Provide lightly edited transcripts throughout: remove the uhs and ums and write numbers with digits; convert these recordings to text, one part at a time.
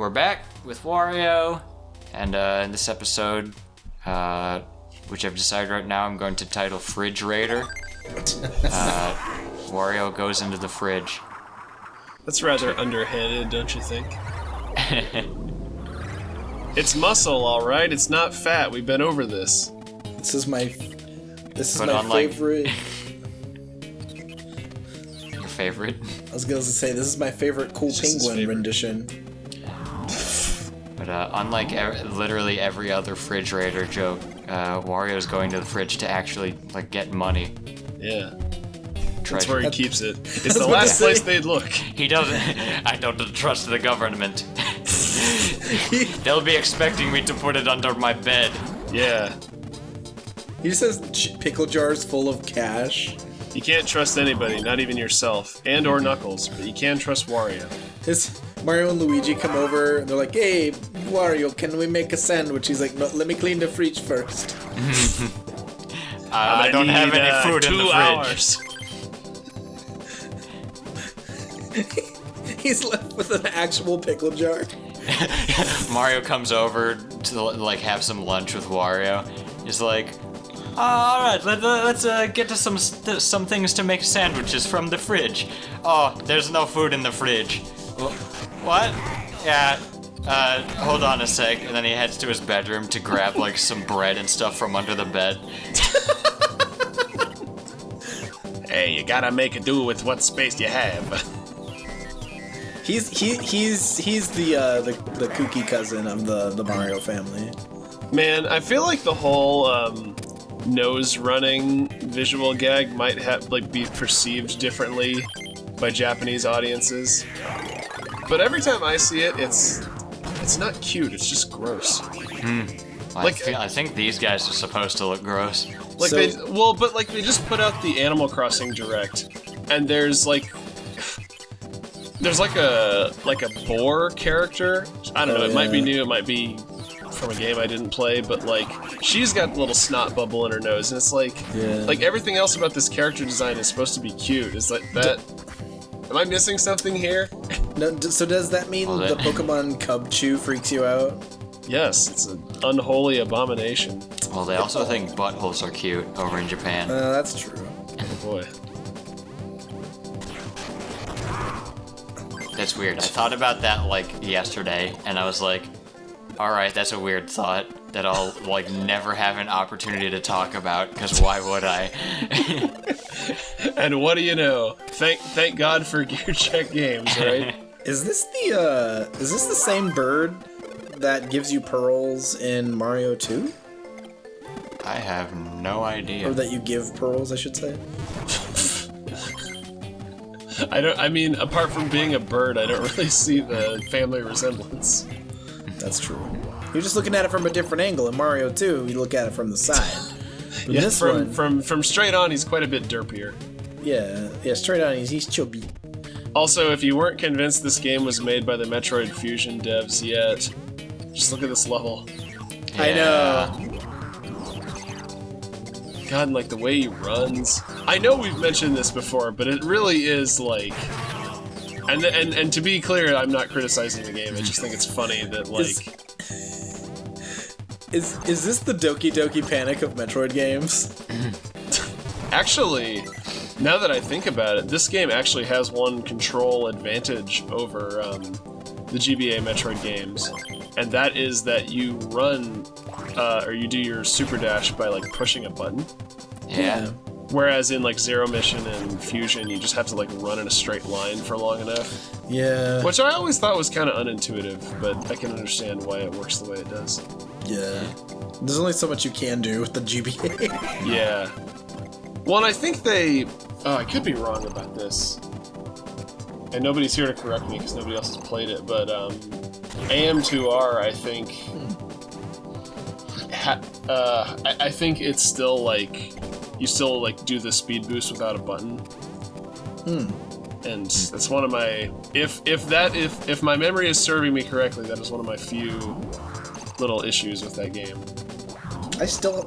we're back with Wario, and in this episode, which I've decided right now I'm going to title Refrigerated, Wario goes into the fridge. That's rather underhanded, don't you think? It's muscle, all right. It's not fat. We've been over this. This is my favorite. Your favorite? I was going to say this is my favorite Cool Penguin rendition. But unlike literally every other refrigerator joke, Wario's going to the fridge to actually get money. Yeah. That's where he keeps it. It's the last place they'd look. He doesn't. I don't trust the government. They'll be expecting me to put it under my bed. Yeah. He just has pickle jars full of cash. You can't trust anybody, not even yourself, and or Knuckles, but you can trust Wario. Mario and Luigi come over, and they're like, "Hey, Wario, can we make a sandwich?" He's like, "No, let me clean the fridge first." I don't have any food in the fridge. 2 hours. He's left with an actual pickle jar. Mario comes over to have some lunch with Wario. He's like, all right, let's get to some things to make sandwiches from the fridge. Oh, there's no food in the fridge. What? Yeah. Hold on a sec. And then he heads to his bedroom to grab some bread and stuff from under the bed. Hey, you gotta make it do with what space you have. He's the kooky cousin of the Mario family. Man, I feel like the whole nose running visual gag might be perceived differently by Japanese audiences. But every time I see it, it's not cute. It's just gross. I think these guys are supposed to look gross. They just put out the Animal Crossing Direct, and there's a boar character. I don't know. It might be new. It might be from a game I didn't play. But she's got a little snot bubble in her nose, and it's everything else about this character design is supposed to be cute. Is that? Am I missing something here? No. So does that mean the Pokemon Cub Chew freaks you out? Yes, it's an unholy abomination. Well, they also think buttholes are cute over in Japan. That's true. Oh boy. That's weird. I thought about that yesterday, and I was like, alright, that's a weird thought that I'll never have an opportunity to talk about, because why would I? And what do you know? Thank God for GearCheckGames, right? Is this the same bird that gives you pearls in Mario 2? I have no idea. Or that you give pearls, I should say. Apart from being a bird, I don't really see the family resemblance. That's true. You're just looking at it from a different angle. In Mario 2, you look at it from the side. Yeah, from straight on, he's quite a bit derpier. Yeah, straight on, he's chubby. Also, if you weren't convinced this game was made by the Metroid Fusion devs yet, just look at this level. Yeah. I know. God, and the way he runs. I know we've mentioned this before, but it really is and to be clear, I'm not criticizing the game. I just think it's funny that Is this the Doki Doki Panic of Metroid games? Actually, now that I think about it, this game actually has one control advantage over the GBA Metroid games, and that is that you run or you do your super dash by pushing a button. Yeah. Whereas in Zero Mission and Fusion, you just have to run in a straight line for long enough. Yeah. Which I always thought was kind of unintuitive, but I can understand why it works the way it does. Yeah. There's only so much you can do with the GBA. Yeah. Well, and I think I could be wrong about this. And nobody's here to correct me because nobody else has played it, but AM2R, I think... I think it's still you still do the speed boost without a button. And that's one of my if my memory is serving me correctly, that is one of my few little issues with that game.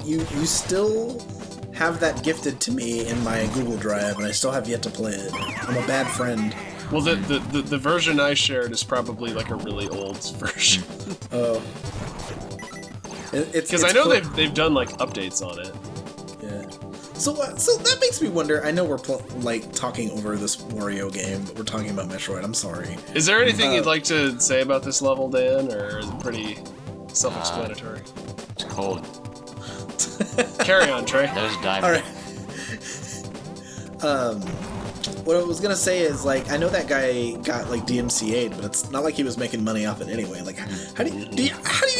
You still have that gifted to me in my Google Drive, and I still have yet to play it. I'm a bad friend. Well, the version I shared is probably like a really old version. Oh. Because I know they've done like updates on it. Yeah. So that makes me wonder. I know we're like talking over this Wario game, but we're talking about Metroid. I'm sorry. Is there anything you'd like to say about this level, Dan, or is it pretty self-explanatory? It's cold. Carry on, Trey. There's diamond. All right. What I was gonna say is, like, I know that guy got like DMCA'd, but it's not like he was making money off it anyway. Like, how do you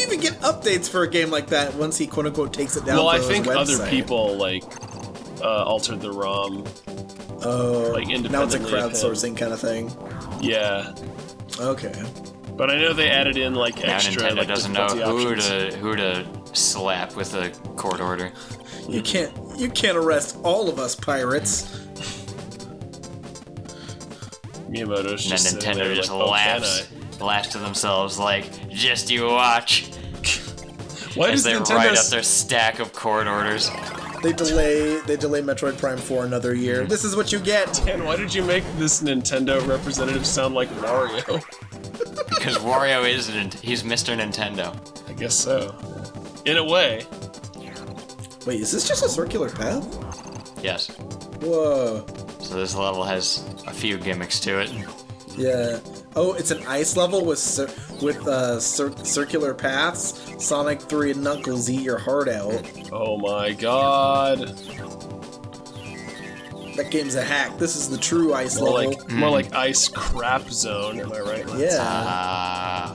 even get updates for a game like that once he quote unquote takes it down? Well, I from think his other website? people like altered the ROM. Oh, like independently. now it's a of him. crowdsourcing kind of thing. Yeah. Okay. But I know they added in like Now extra. Nintendo like, doesn't know difficulty who to slap with a court order. You can't arrest all of us pirates. Miyamoto's And then just sitting Nintendo there just like, laughs to themselves like, just you watch. Why As does they Nintendo write up their stack of court orders. They delay Metroid Prime 4 another year. This is what you get. Dan, why did you make this Nintendo representative sound like Wario? Because Wario he's Mr. Nintendo. I guess so. In a way. Wait, is this just a circular path? Yes. Whoa. So this level has a few gimmicks to it. Yeah. Oh, it's an ice level with circular paths. Sonic 3 and Knuckles eat your heart out. Oh my god. That game's a hack. This is the true ice level. More like Ice Crap Zone, am I right? Lance? Yeah.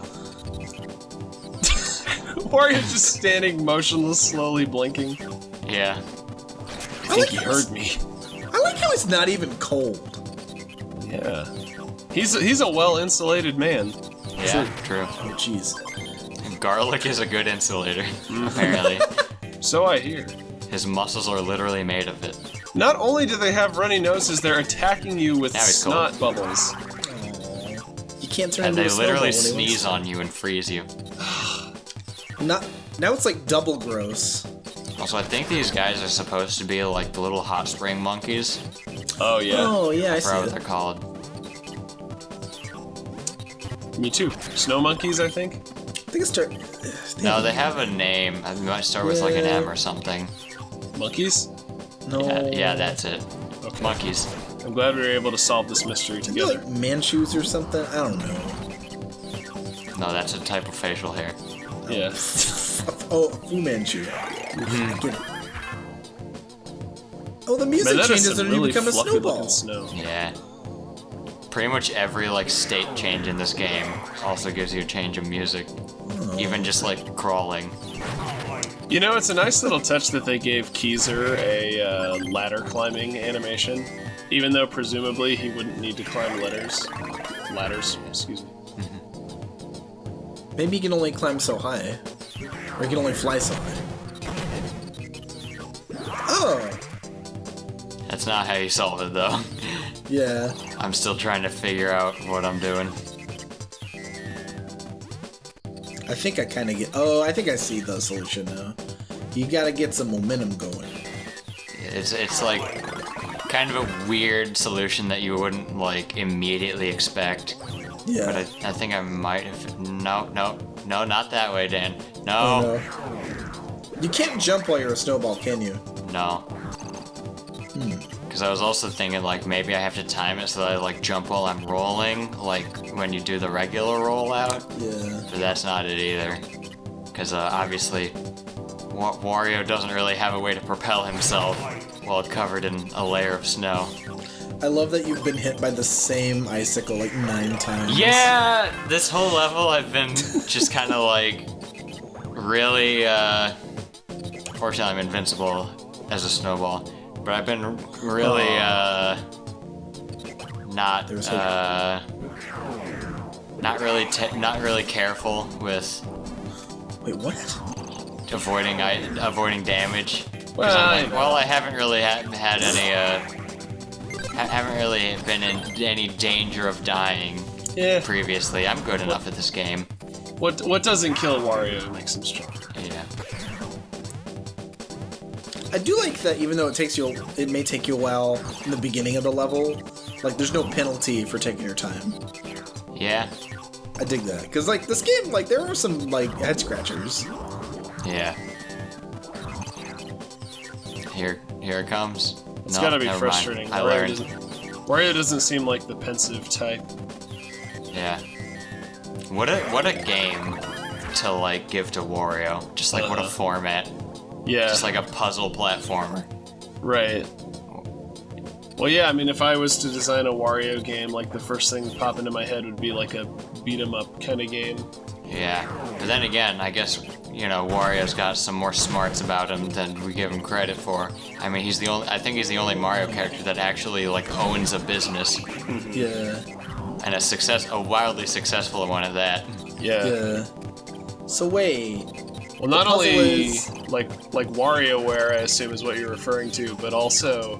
Wario's just standing motionless, slowly blinking. Yeah. I think he heard me. I like how it's not even cold. Yeah. He's a well-insulated man. Yeah, true. Oh, jeez. Garlic is a good insulator, apparently. So I hear. His muscles are literally made of it. Not only do they have runny noses, they're attacking you with Now he's snot bubbles. You can't turn And into they a snowball literally when he sneeze wants on you and freeze you. to. Now it's like double gross. Also, I think these guys are supposed to be like the little hot spring monkeys. Oh yeah. Oh yeah, I I see forgot what it. they're called. Me too. Snow monkeys, I think. I think it's No, they have a name. It might start with like an M or something. Monkeys? No. Yeah, that's it. Okay. Monkeys. I'm glad we were able to solve this mystery They're together. like Manchus or something. I don't know. No, that's a type of facial hair. Yeah. Oh, Fu Manchu. Mm-hmm. Get it. Oh, the music Man, that is changes some and you really become a fluffy snowball. looking snow. Yeah. Pretty much every like state change in this game also gives you a change of music. Even just like crawling. You know, it's a nice little touch that they gave Keezer a ladder climbing animation, even though presumably he wouldn't need to climb ladders, excuse me. Maybe he can only climb so high. Or he can only fly so high. Oh! That's not how you solve it though. Yeah. I'm still trying to figure out what I'm doing. I think I kind of get... Oh, I think I see the solution now. You gotta get some momentum going. It's like kind of a weird solution that you wouldn't like immediately expect. Yeah. But I think I might have... No, not that way, Dan. No. Oh, no. You can't jump while you're a snowball, can you? No. Because I was also thinking, like, maybe I have to time it so that I, like, jump while I'm rolling, like, when you do the regular rollout. Yeah. But that's not it either. Because, obviously, Wario doesn't really have a way to propel himself while covered in a layer of snow. I love that you've been hit by the same icicle like 9 times. Yeah! This whole level I've been just kind of, like, really, fortunately I'm invincible as a snowball. But I've been really, not really careful with Wait, what? avoiding damage. Well, I'm like, well, I haven't really had any, haven't really been in any danger of dying previously. I'm good enough at this game. What doesn't kill Wario makes him stronger. Yeah. I do like that even though it may take you a while in the beginning of the level, Like, there's no penalty for taking your time. Yeah. I dig that. Because, like, this game, like, there are some, like, head-scratchers. Yeah. Here it comes. It's gotta be frustrating. I learned. Wario doesn't seem like the pensive type. Yeah. What a game to, like, give to Wario. Just, like, what a format. Yeah. Just like a puzzle platformer. Right. Well, yeah, I mean, if I was to design a Wario game, like, the first thing that pop into my head would be, like, a beat-em-up kind of game. Yeah. But then again, I guess, you know, Wario's got some more smarts about him than we give him credit for. I mean, I think he's the only Mario character that actually, like, owns a business. Yeah. And a wildly successful one at that. Yeah. So wait. Well, not only like WarioWare, I assume is what you're referring to, but also,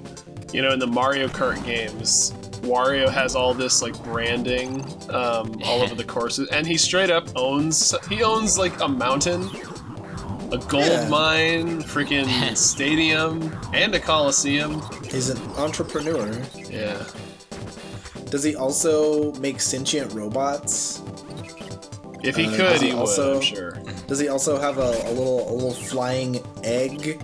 you know, in the Mario Kart games, Wario has all this like branding all over the courses, and he straight up owns like a mountain, a gold mine, freaking stadium, and a coliseum. He's an entrepreneur. Yeah. Does he also make sentient robots? If he could, he would, I'm sure. Does he also have a little flying egg?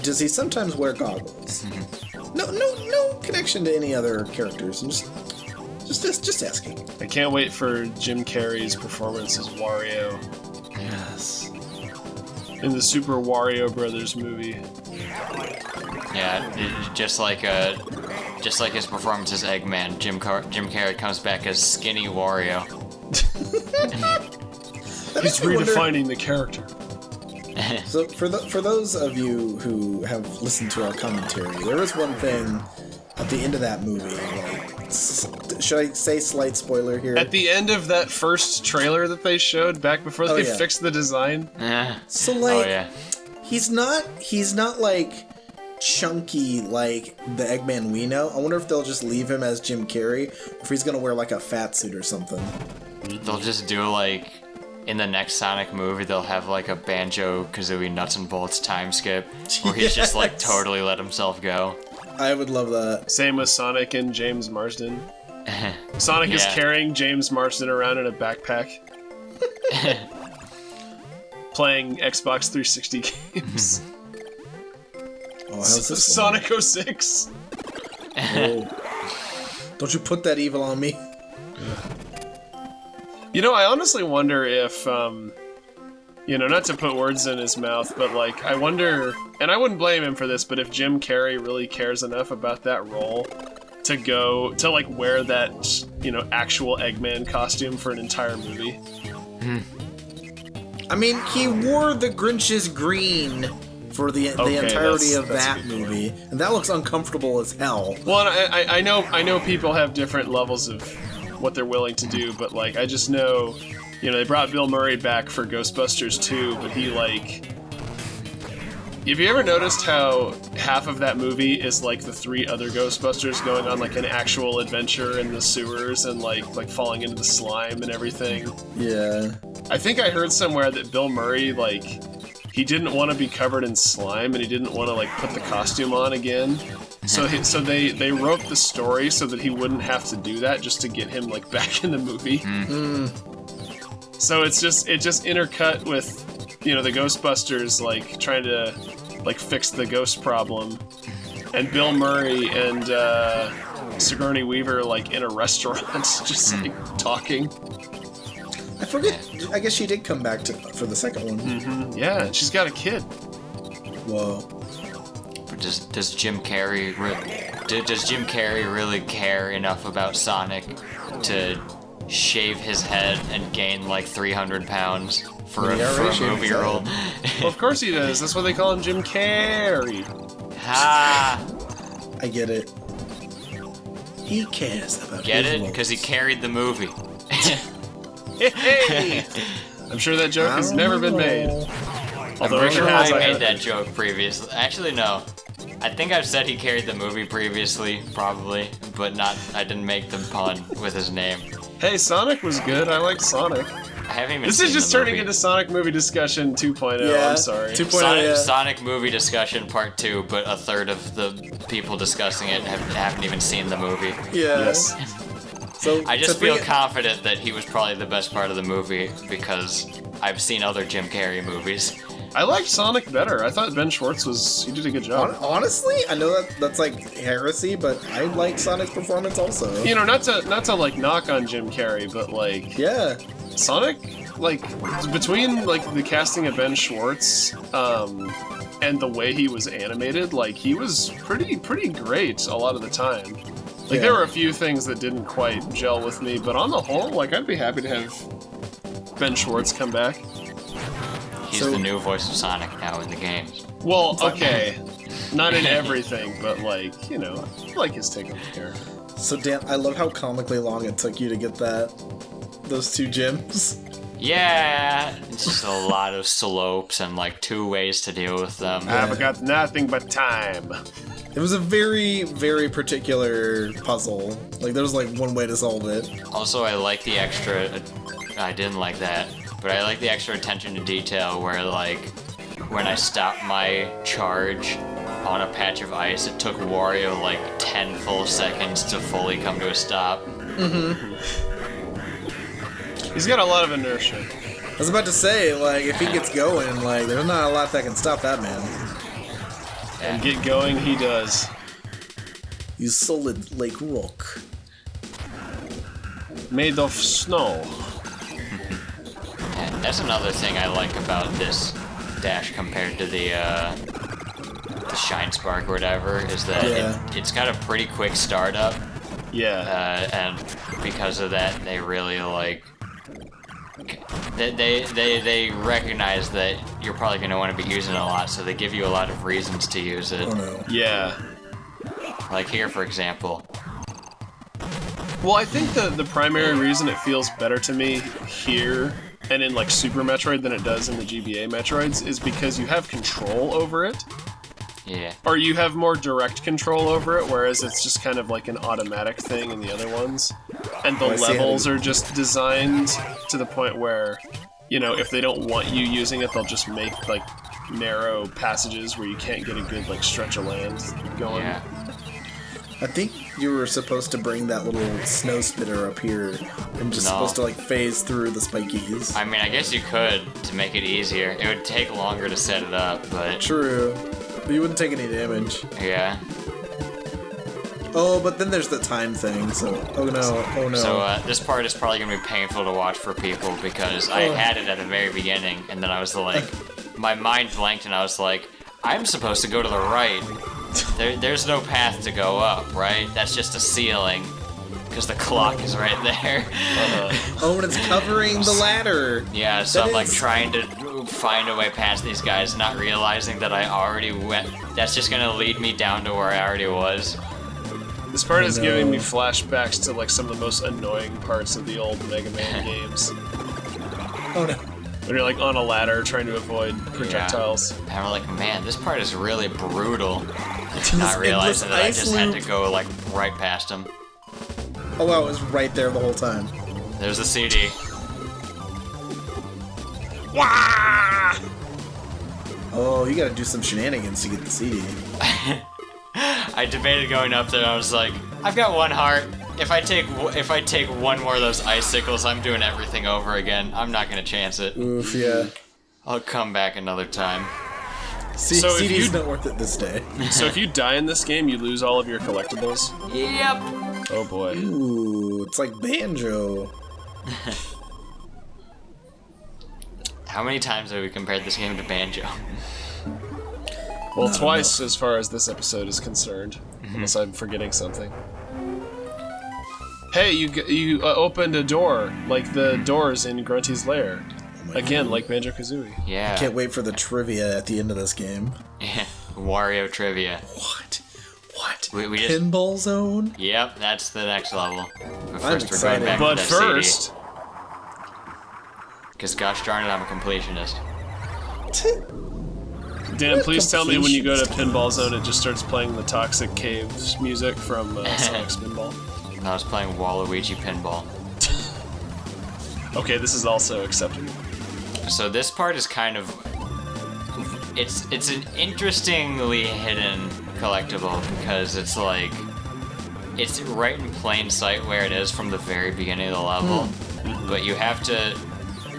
Does he sometimes wear goggles? No connection to any other characters. I'm just asking. I can't wait for Jim Carrey's performance as Wario. Yes. In the Super Wario Brothers movie. Yeah, just like his performance as Eggman, Jim Carrey comes back as Skinny Wario. He's redefining the character. So for those of you who have listened to our commentary, there was one thing at the end of that movie. Like, should I say slight spoiler here? At the end of that first trailer that they showed back before they fixed the design. So like, he's not like chunky like the Eggman we know. I wonder if they'll just leave him as Jim Carrey, or if he's gonna wear like a fat suit or something. They'll just do like, in the next Sonic movie, they'll have like a Banjo-Kazooie nuts and bolts time skip, where he's just like totally let himself go. I would love that. Same with Sonic and James Marsden. Sonic is carrying James Marsden around in a backpack. Playing Xbox 360 games. Oh, how's this Sonic 06. Oh. Don't you put that evil on me. You know, I honestly wonder if, you know, not to put words in his mouth, but like, I wonder, and I wouldn't blame him for this, but if Jim Carrey really cares enough about that role to like wear that, you know, actual Eggman costume for an entire movie. I mean, he wore the Grinch's green for the entirety of that movie, and that looks uncomfortable as hell. Well, I know people have different levels of what they're willing to do, but like, I just know, you know, they brought Bill Murray back for Ghostbusters 2, but he like, have you ever noticed how half of that movie is like the three other Ghostbusters going on like an actual adventure in the sewers and like falling into the slime and everything? Yeah. I think I heard somewhere that Bill Murray, like, he didn't want to be covered in slime and he didn't want to like put the costume on again. So they wrote the story so that he wouldn't have to do that, just to get him like back in the movie. So it just intercut with, you know, the Ghostbusters like trying to like fix the ghost problem, and Bill Murray and Sigourney Weaver like in a restaurant just like talking. I forget. I guess she did come back for the second one. Yeah, and she's got a kid. Whoa. Does Jim Carrey really care enough about Sonic to shave his head and gain like 300 pounds for a movie role? Well, of course he does. That's why they call him Jim Carrey. Ha! I get it. He cares about. Get it? Because he carried the movie. Hey! I'm sure that joke has never been made. Although I'm sure I made that joke previously. Actually, no. I think I've said he carried the movie previously, probably, but I didn't make the pun with his name. Hey, Sonic was good. I like Sonic. I haven't even This seen is just the turning movie. into Sonic Movie Discussion 2.0. Yeah, I'm sorry. 2.0, yeah. Sonic movie discussion part 2, but a third of the people discussing it haven't even seen the movie. Yeah. Yes. So I just to bring feel it- confident that he was probably the best part of the movie because I've seen other Jim Carrey movies. I liked Sonic better. I thought Ben Schwartz he did a good job. Honestly, I know that's like heresy, but I like Sonic's performance also. You know, not to like knock on Jim Carrey, but like Yeah. Sonic, like between like the casting of Ben Schwartz, and the way he was animated, like he was pretty great a lot of the time. Like Yeah. there were a few things that didn't quite gel with me, but on the whole, like I'd be happy to have Ben Schwartz come back. He's So- the new voice of Sonic now in the games. Well, okay, not in everything, but like, you know, I like his take on the character. So Dan, I love how comically long it took you to get those 2 gems. Yeah, it's just a lot of slopes and like 2 ways to deal with them. I've got nothing but time. It was a very, very particular puzzle. Like there was like one way to solve it. Also, I like the extra. I didn't like that, but I like the extra attention to detail where, like, when I stopped my charge on a patch of ice, it took Wario like 10 full seconds to fully come to a stop. He's got a lot of inertia. I was about to say, like, if he gets going, like, there's not a lot that can stop that man. And get going, he does. You solid like rock. Made of snow. And that's another thing I like about this dash compared to the Shine Spark or whatever, is that it's got a pretty quick startup. Yeah. And because of that, they really like. They recognize that you're probably going to want to be using it a lot, so they give you a lot of reasons to use it. Oh no. Yeah. Like here, for example. Well, I think the primary reason it feels better to me here and in like Super Metroid than it does in the GBA Metroids is because you have control over it. Yeah. Or you have more direct control over it, whereas it's just kind of like an automatic thing in the other ones. And the Oh, I see. levels are just designed to the point where, you know, if they don't want you using it, they'll just make like narrow passages where you can't get a good like stretch of land going. Yeah. I think you were supposed to bring that little snow spitter up here and just No. supposed to like phase through the spikies. I mean, I guess you could to make it easier. It would take longer to set it up, but True. But you wouldn't take any damage. yeah. Oh, but then there's the time thing, so... Oh no. So this part is probably gonna be painful to watch for people because I had it at the very beginning, and then I was like, my mind blanked, and I was like, I'm supposed to go to the right. There's no path to go up, right? That's just a ceiling, because the clock is right there. Oh, and it's covering the ladder. Yeah, so That I'm like is- trying to find a way past these guys, not realizing that I already went. That's just gonna lead me down to where I already was. This part is No. giving me flashbacks to like some of the most annoying parts of the old Mega Man games. Oh no. When you're like on a ladder trying to avoid projectiles. And I'm like, man, this part is really brutal. This Not realizing that I endless just ice had loop. to go like right past him. Oh wow, it was right there the whole time. There's the CD. Wah! Oh, you gotta do some shenanigans to get the CD. I debated going up there. I was like, I've got one heart. If I take one more of those icicles, I'm doing everything over again. I'm not gonna chance it. Oof, yeah. I'll come back another time. So if CD's you- not worth it this day. So if you die in this game, you lose all of your collectibles. Yep. Oh boy. Ooh, it's like Banjo. How many times have we compared this game to Banjo? Well, twice as far as this episode is concerned. Unless I'm forgetting something. Hey, you opened a door, like the doors in Grunty's lair. Again, like Banjo-Kazooie. Yeah. Can't wait for the trivia at the end of this game. Wario trivia. What? We just. Pinball Zone? Yep, that's the next level. But I'm first we're going excited. back But to that first, Because gosh darn it, I'm a completionist. Dan, please tell me when you go to Pinball Zone, it just starts playing the Toxic Caves music from Sonic Spinball. And I was playing Waluigi Pinball. Okay, this is also acceptable. So this part is kind of... It's an interestingly hidden collectible because it's like... It's right in plain sight where it is from the very beginning of the level. But you have to...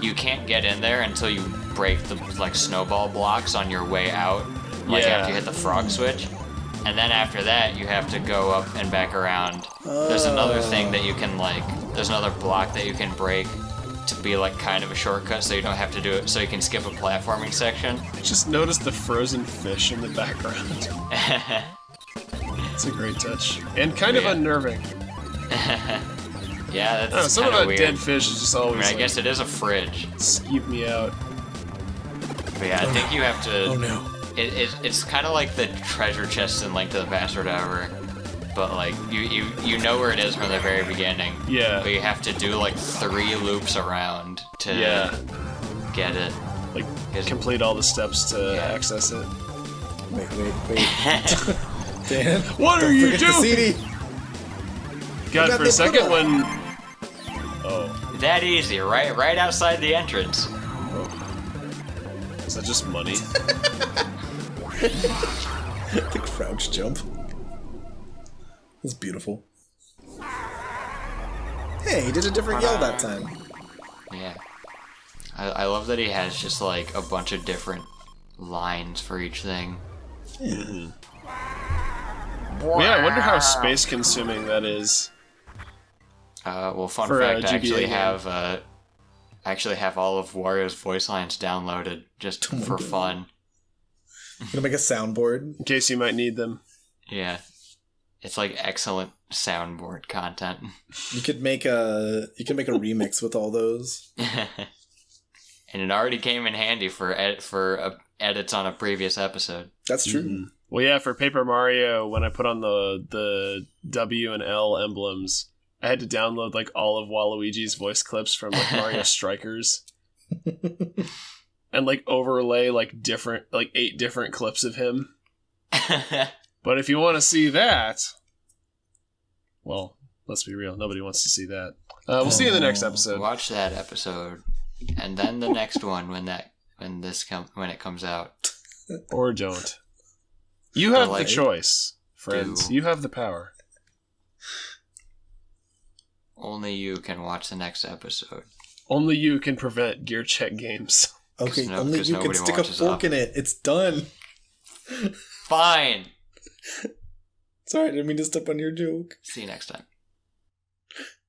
You can't get in there until you break the like snowball blocks on your way out. Like after you hit the frog switch. And then after that, you have to go up and back around. There's another thing that you can like... There's another block that you can break to be like kind of a shortcut so you don't have to do it, so you can skip a platforming section. Just notice the frozen fish in the background. It's a great touch. And kind of unnerving. Yeah, that's something kind of about weird. dead fish is just always I guess it is a fridge. Skeep me out. But yeah, I think you have to... Oh no. It's kind of like the treasure chest in Link to the Past or whatever. But like, you know where it is from the very beginning. Yeah. But you have to do like 3 loops around to get it. Like, complete all the steps to access it. Wait. Dan, What are you forget the doing? CD. God, for a second when... That easy, right outside the entrance. Is that just money? The crouch jump. That's beautiful. Hey, he did a different yell that time. Yeah. I love that he has just like a bunch of different lines for each thing. Well, yeah, I wonder how space consuming that is. Well, fun For, fact, I GBA actually have all of Wario's voice lines downloaded just for fun. I'm gonna make a soundboard. In case you might need them. Yeah. It's like excellent soundboard content. You could make a remix with all those. And it already came in handy for edits on a previous episode. That's true. Mm-hmm. Well, yeah, for Paper Mario, when I put on the W and L emblems, I had to download like all of Waluigi's voice clips from like Mario Strikers, and like overlay like 8 different clips of him. But if you want to see that, well, let's be real, nobody wants to see that. We'll see you in the next episode. Watch that episode, and then the next one when it comes out. Or don't. You have Like, the choice, friends. do. You have the power. Only you can watch the next episode. Only you can prevent GearCheckGames. Okay, No, only 'cause you can nobody stick a watches fork up. in it. It's done. Fine. Sorry, I didn't mean to step on your joke. See you next time.